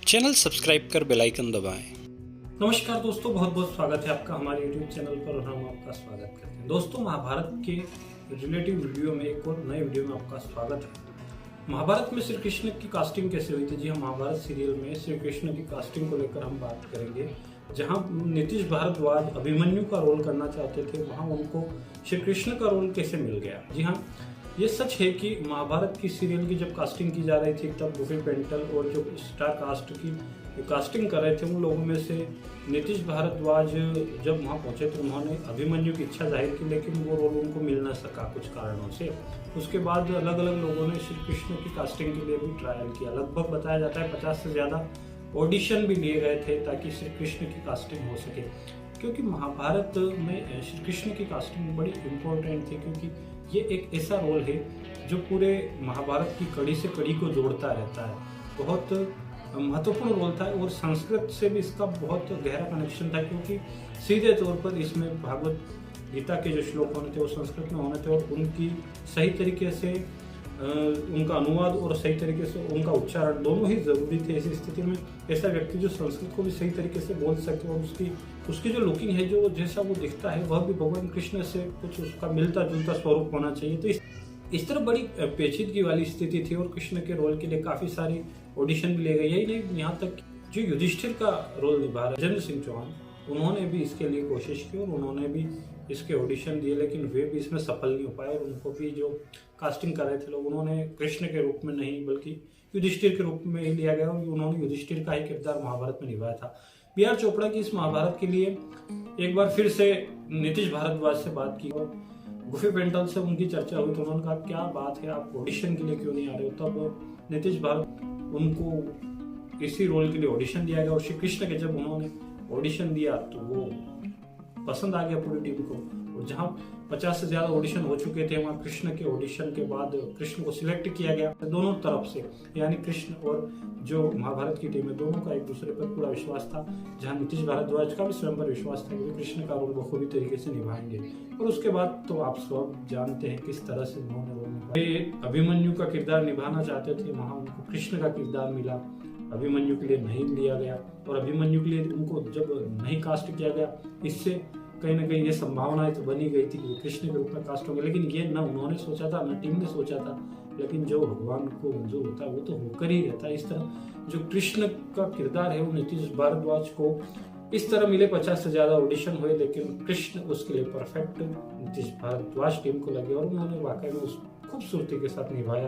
Channel subscribe कर bell icon दबाएं। नमस्कार दोस्तों, बहुत बहुत स्वागत है आपका हमारे YouTube चैनल पर और हम आपका स्वागत करते हैं। दोस्तों, महाभारत के रिलेटिव वीडियो में एक और नए वीडियो में आपका स्वागत है। महाभारत में श्री कृष्ण की कास्टिंग कैसे हुई थी? जी हाँ, महाभारत सीरियल में श्री कृष्ण की कास्टिंग को लेकर हम बात करेंगे। जहाँ नीतीश भारद्वाज अभिमन्यु का रोल करना चाहते थे, वहाँ उनको श्री कृष्ण का रोल कैसे मिल गया? जी हाँ, ये सच है कि महाभारत की सीरियल की जब कास्टिंग की जा रही थी तब गुफी पेंटल और जो स्टार कास्ट की कास्टिंग कर रहे थे उन लोगों में से नीतीश भारद्वाज जब वहाँ पहुंचे तो उन्होंने अभिमन्यु की इच्छा जाहिर की, लेकिन वो रोल उनको मिल न सका कुछ कारणों से। उसके बाद अलग अलग लोगों ने श्री कृष्ण की कास्टिंग के लिए भी ट्रायल किया। लगभग बताया जाता है 50 से ज़्यादा ऑडिशन भी लिए गए थे ताकि श्री कृष्ण की कास्टिंग हो सके, क्योंकि महाभारत में श्री कृष्ण की कास्टिंग बड़ी इम्पोर्टेंट थी, क्योंकि ये एक ऐसा रोल है जो पूरे महाभारत की कड़ी से कड़ी को जोड़ता रहता है। बहुत महत्वपूर्ण रोल था और संस्कृत से भी इसका बहुत गहरा कनेक्शन था, क्योंकि सीधे तौर पर इसमें भागवत गीता के जो श्लोक होने थे वो संस्कृत में होने थे और उनकी सही तरीके से उनका अनुवाद और सही तरीके से उनका उच्चारण दोनों ही जरूरी थे। ऐसी स्थिति में ऐसा व्यक्ति जो संस्कृत को भी सही तरीके से बोल सके और उसकी जो लुकिंग है, जो जैसा वो दिखता है, वह भी भगवान कृष्ण से कुछ उसका मिलता जुलता स्वरूप होना चाहिए। तो इस तरह बड़ी पेचीदगी वाली स्थिति थी और कृष्ण के रोल के लिए काफी सारी ऑडिशन भी ले गई। यही नहीं, यहाँ तक जो युधिष्ठिर का रोल निभा रहे राजेंद्र सिंह चौहान, उन्होंने भी इसके लिए कोशिश की और उन्होंने भी इसके ऑडिशन दिए, लेकिन वे भी इसमें सफल नहीं हो पाए और उनको भी जो कास्टिंग कर रहे थे लोग, उन्होंने कृष्ण के रूप में नहीं बल्कि युधिष्ठिर के रूप में ही लिया गया और उन्होंने युधिष्ठिर का ही किरदार महाभारत में निभाया था। बी.आर. चोपड़ा की इस महाभारत के लिए एक बार फिर से नीतीश भारद्वाज से बात की और गुफी पेंटल से उनकी चर्चा हुई तो उन्होंने कहा, क्या बात है, आप ऑडिशन के लिए क्यों नहीं आ रहे हो? तब नीतीश भारत उनको इसी रोल के लिए ऑडिशन दिया गया और श्री कृष्ण के जब उन्होंने ऑडिशन दिया तो वो पसंद आ गया पूरी टीम को। और जहां 50 से ज्यादा ऑडिशन हो चुके थे, वहां कृष्ण के ऑडिशन के बाद कृष्ण को सिलेक्ट किया गया दोनों तरफ से, यानी कृष्ण और जो महाभारत की टीम है दोनों का एक दूसरे पर पूरा विश्वास था। जहां नीतीश भारद्वाज का भी स्वयं पर विश्वास था कि कृष्ण का रोल बखूबी तरीके से निभाएंगे। और उसके बाद तो आप सब जानते हैं किस तरह से उन्होंने रोल निभाया। अभिमन्यु का किरदार निभाना चाहते थे, वहां उनको कृष्ण का किरदार मिला, अभिमन्यु के लिए नहीं लिया गया। और अभिमन्यु के लिए उनको जब नहीं कास्ट किया गया, इससे कहीं ना कहीं ये संभावनाएं तो बनी गई थी कि कृष्ण के रूप में कास्ट होंगे, लेकिन ये न उन्होंने सोचा था न टीम ने सोचा था। लेकिन जो भगवान को मंजूर होता है वो तो होकर ही रहता है। इस तरह जो कृष्ण का किरदार है वो नीतीश भारद्वाज को इस तरह मिले। 50 से ज्यादा ऑडिशन हुए, लेकिन कृष्ण उसके लिए परफेक्ट नीतीश भारद्वाज टीम को लगे और उन्होंने वाकई में उस खूबसूरती के साथ निभाया।